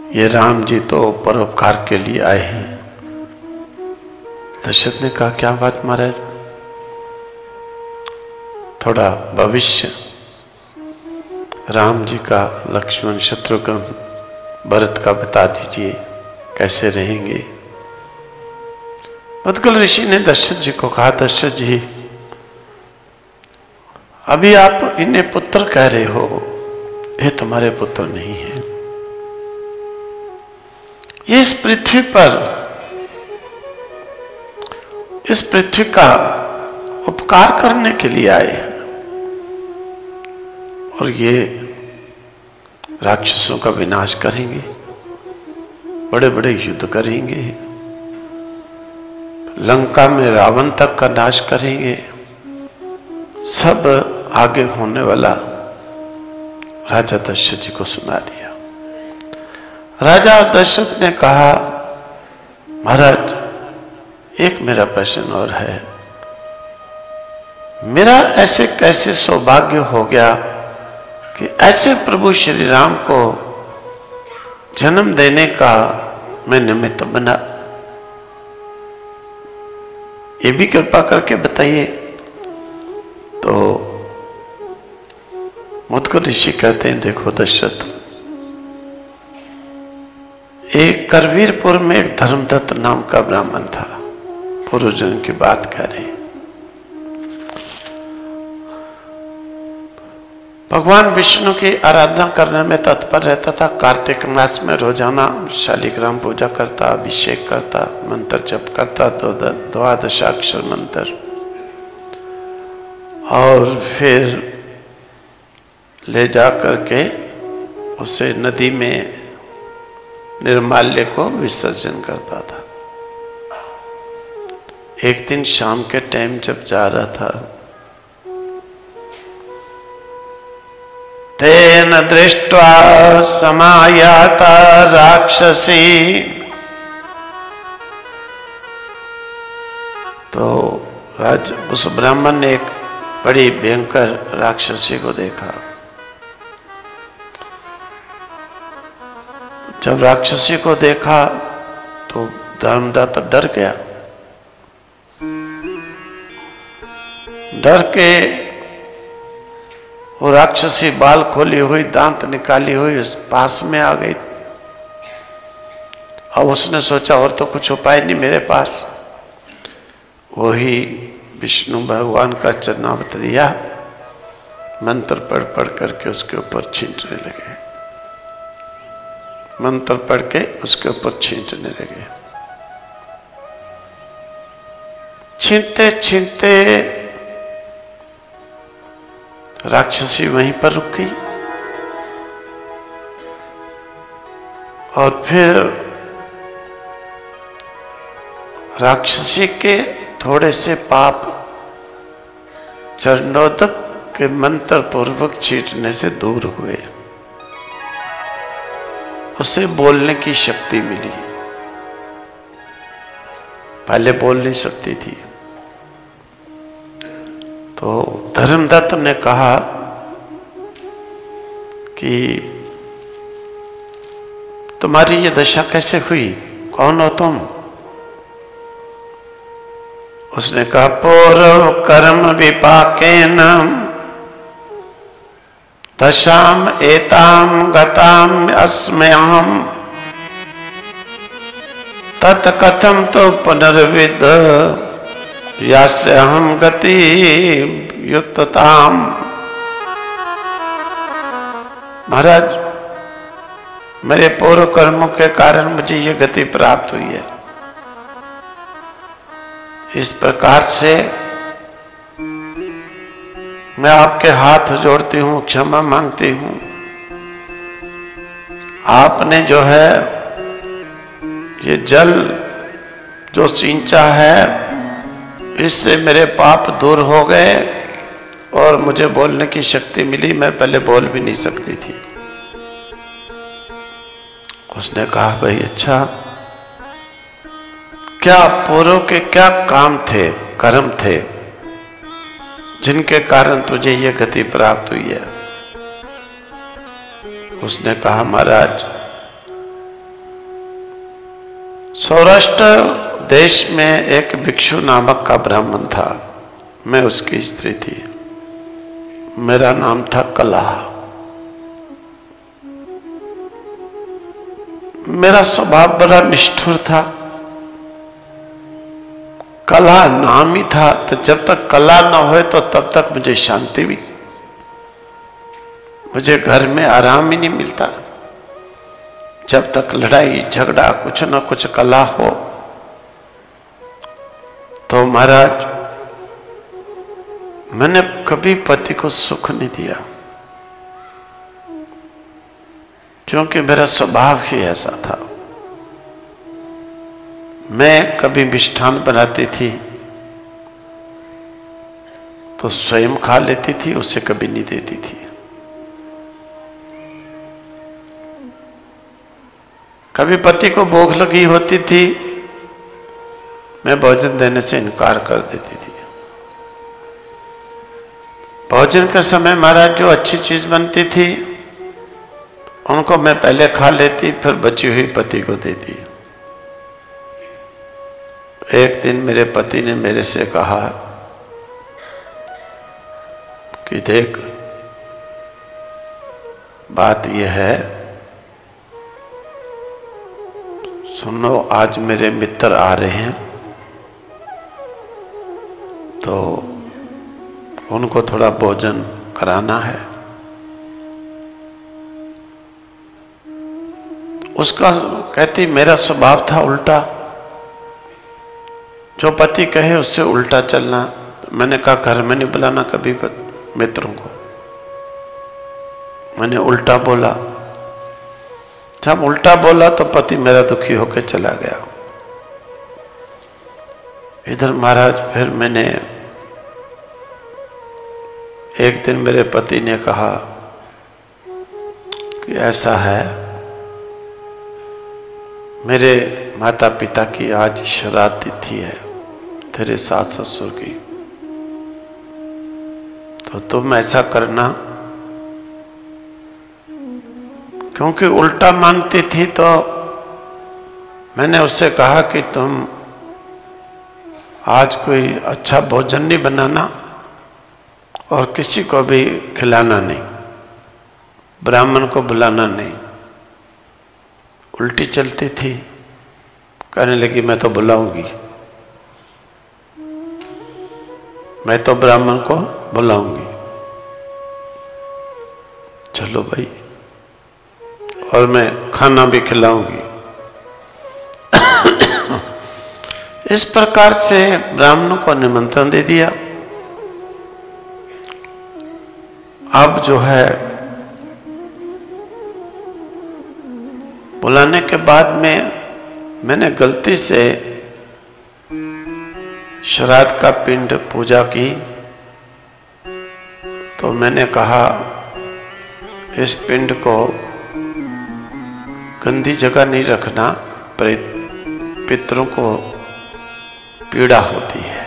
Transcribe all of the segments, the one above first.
ये राम जी तो परोपकार के लिए आए हैं। दशरथ ने कहा, क्या बात महाराज, थोड़ा भविष्य राम जी का, लक्ष्मण शत्रुघ्न भरत का बता दीजिए, कैसे रहेंगे। मुद्गल ऋषि ने दशरथ जी को कहा, दशरथ जी अभी आप इन्हें पुत्र कह रहे हो, ये तुम्हारे पुत्र नहीं है। ये इस पृथ्वी का उपकार करने के लिए आए और ये राक्षसों का विनाश करेंगे, बड़े बड़े युद्ध करेंगे, लंका में रावण तक का नाश करेंगे। सब आगे होने वाला राजा दशरथ जी को सुना दिया। राजा दशरथ ने कहा, महाराज एक मेरा प्रश्न और है, मेरा ऐसे कैसे सौभाग्य हो गया कि ऐसे प्रभु श्री राम को जन्म देने का मैं निमित्त बना, ये भी कृपा करके बताइए। तो मुद्गल ऋषि कहते हैं, देखो दशरथ, एक करवीरपुर में एक धर्मदत्त नाम का ब्राह्मण था, पूर्वजन्म की बात कह रहे हैं। भगवान विष्णु की आराधना करने में तत्पर रहता था। कार्तिक मास में रोजाना शालिग्राम पूजा करता, अभिषेक करता, मंत्र जप करता, 12 मंत्र, और फिर ले जा करके उसे नदी में निर्माल्य को विसर्जन करता था। एक दिन शाम के टाइम जब जा रहा था, तेन दृष्ट्वा समायाता राक्षसी, तो उस ब्राह्मण ने एक बड़ी भयंकर राक्षसी को देखा। जब राक्षसी को देखा तो धर्मदत्त डर गया। डर के वो राक्षसी बाल खोली हुई, दांत निकाली हुई उस पास में आ गई। अब उसने सोचा और तो कुछ उपाय नहीं मेरे पास। वही विष्णु भगवान का चरणामृत लिया, मंत्र पढ़ पढ़ करके उसके ऊपर छींटने लगे। मंत्र पढ़ के उसके ऊपर छींटने लगे। छींटते छींटते राक्षसी वहीं पर रुक गई और फिर राक्षसी के थोड़े से पाप चरणोदक के मंत्र पूर्वक छींटने से दूर हुए। उसे बोलने की शक्ति मिली, पहले बोल नहीं सकती थी। तो धर्मदत्त ने कहा कि तुम्हारी ये दशा कैसे हुई, कौन हो तुम? उसने कहा, पूर्व कर्म विपाकेन दशाम एताम गताम अस्म्यहम तत्कथम तो पुनर्विद यास्य हम गति युक्तताम। महाराज, मेरे पूर्व कर्मों के कारण मुझे ये गति प्राप्त हुई है। इस प्रकार से मैं आपके हाथ जोड़ती हूं, क्षमा मांगती हूं। आपने जो है ये जल जो सिंचा है, इससे मेरे पाप दूर हो गए और मुझे बोलने की शक्ति मिली। मैं पहले बोल भी नहीं सकती थी। उसने कहा, भाई अच्छा, क्या पूर्व के क्या काम थे, कर्म थे, जिनके कारण तुझे ये गति प्राप्त हुई है? उसने कहा, महाराज सौराष्ट्र देश में एक भिक्षु नामक का ब्राह्मण था। मैं उसकी स्त्री थी। मेरा नाम था कला। मेरा स्वभाव बड़ा निष्ठुर था। कला नाम ही था, तो जब तक कला न होए तो तब तक मुझे शांति भी, मुझे घर में आराम ही नहीं मिलता। जब तक लड़ाई झगड़ा कुछ न कुछ कला हो तो महाराज मैंने कभी पति को सुख नहीं दिया, क्योंकि मेरा स्वभाव ही ऐसा था। मैं कभी मिष्ठान बनाती थी तो स्वयं खा लेती थी, उसे कभी नहीं देती थी। कभी पति को भूख लगी होती थी, मैं भोजन देने से इनकार कर देती थी। भोजन के समय महाराज जो अच्छी चीज बनती थी उनको मैं पहले खा लेती, फिर बची हुई पति को देती। एक दिन मेरे पति ने मेरे से कहा कि देख, बात यह है, सुनो, आज मेरे मित्र आ रहे हैं तो उनको थोड़ा भोजन कराना है। उसका कहती मेरा स्वभाव था उल्टा, जो पति कहे उससे उल्टा चलना। मैंने कहा घर में नहीं बुलाना कभी मित्रों को। मैंने उल्टा बोला। जब उल्टा बोला तो पति मेरा दुखी होकर चला गया। इधर महाराज फिर मैंने एक दिन मेरे पति ने कहा कि ऐसा है, मेरे माता पिता की आज श्राद्ध तिथि है, तेरे सास ससुर की, तो तुम ऐसा करना, क्योंकि उल्टा मानती थी तो मैंने उससे कहा कि तुम आज कोई अच्छा भोजन नहीं बनाना और किसी को भी खिलाना नहीं, ब्राह्मण को बुलाना नहीं। उल्टी चलती थी, कहने लगी मैं तो बुलाऊंगी, मैं तो ब्राह्मण को बुलाऊंगी, चलो भाई, और मैं खाना भी खिलाऊंगी। इस प्रकार से ब्राह्मणों को निमंत्रण दे दिया। अब जो है बुलाने के बाद में मैंने गलती से श्राद्ध का पिंड पूजा की, तो मैंने कहा इस पिंड को गंदी जगह नहीं रखना, पितरों को पीड़ा होती है।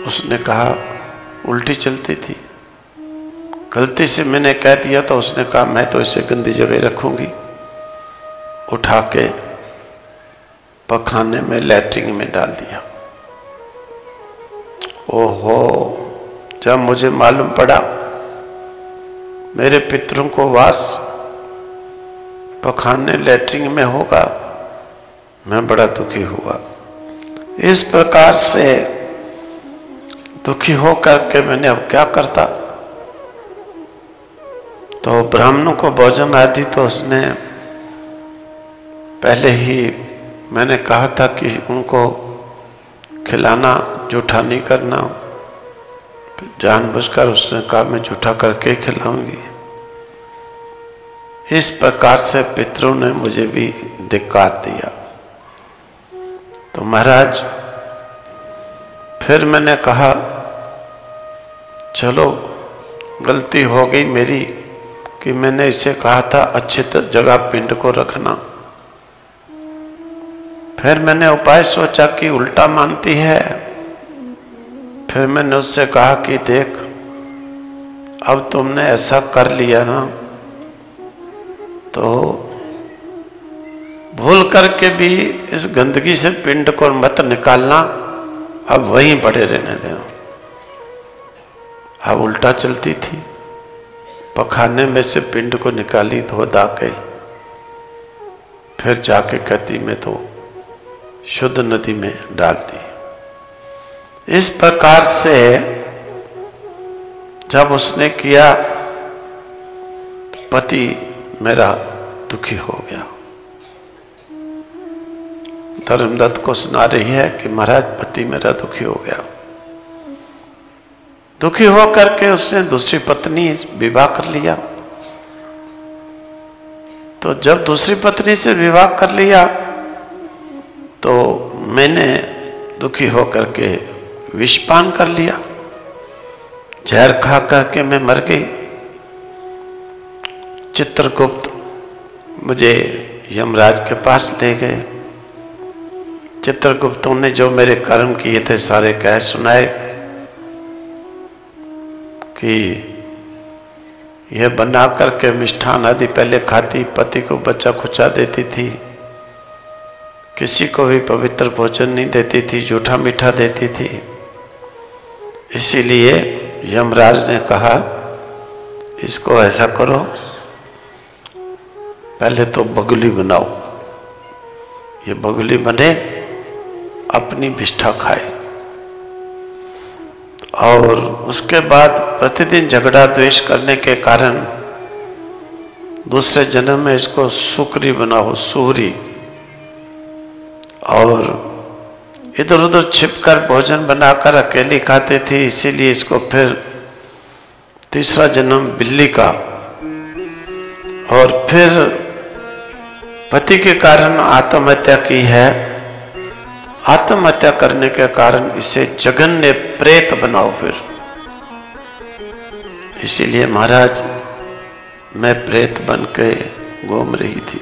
उसने कहा उल्टी चलती थी, गलती से मैंने कह दिया तो उसने कहा मैं तो इसे गंदी जगह रखूंगी। उठा के पखाने में, लैट्रिन में डाल दिया। ओहो, जब मुझे मालूम पड़ा मेरे पितरों को वास पखाने लैट्रिन में होगा, मैं बड़ा दुखी हुआ। इस प्रकार से दुखी होकर के मैंने अब क्या करता, तो ब्राह्मणों को भोजन आदि तो उसने पहले ही मैंने कहा था कि उनको खिलाना, जूठा नहीं करना। जानबूझकर उसने कहा मैं जूठा करके खिलाऊंगी। इस प्रकार से पितरों ने मुझे भी धिक्कार दिया। तो महाराज फिर मैंने कहा चलो गलती हो गई मेरी कि मैंने इसे कहा था अच्छी जगह पिंड को रखना। फिर मैंने उपाय सोचा कि उल्टा मानती है। फिर मैंने उससे कहा कि देख, अब तुमने ऐसा कर लिया ना, तो भूल भूल करके भी इस गंदगी से पिंड को मत निकालना, अब वहीं पड़े रहने देना। अब उल्टा चलती थी, पखाने में से पिंड को निकाली धो धा के, फिर जाके कहती मैं तो शुद्ध नदी में डालती। इस प्रकार से जब उसने किया तो पति मेरा दुखी हो गया। धर्मदत्त को सुना रही है कि महाराज पति मेरा दुखी हो गया। दुखी हो करके उसने दूसरी पत्नी विवाह कर लिया। तो जब दूसरी पत्नी से विवाह कर लिया तो मैंने दुखी हो करके विषपान कर लिया, जहर खा करके मैं मर गई। चित्रगुप्त मुझे यमराज के पास ले गए। चित्रगुप्तों ने जो मेरे कर्म किए थे सारे कह सुनाए कि यह बना करके मिष्ठान आदि पहले खाती, पति को बच्चा खुचा देती थी, किसी को भी पवित्र भोजन नहीं देती थी, जूठा मीठा देती थी। इसीलिए यमराज ने कहा इसको ऐसा करो, पहले तो बगुली बनाओ, ये बगुली बने अपनी विष्ठा खाए, और उसके बाद प्रतिदिन झगड़ा द्वेष करने के कारण दूसरे जन्म में इसको सुकरी बनाओ, सूरी, और इधर उधर छिपकर भोजन बनाकर अकेली खाते थे, इसीलिए इसको फिर तीसरा जन्म बिल्ली का, और फिर पति के कारण आत्महत्या की है। आत्महत्या करने के कारण इसे जघन्य प्रेत बनाओ फिर। इसीलिए महाराज मैं प्रेत बन के घूम रही थी।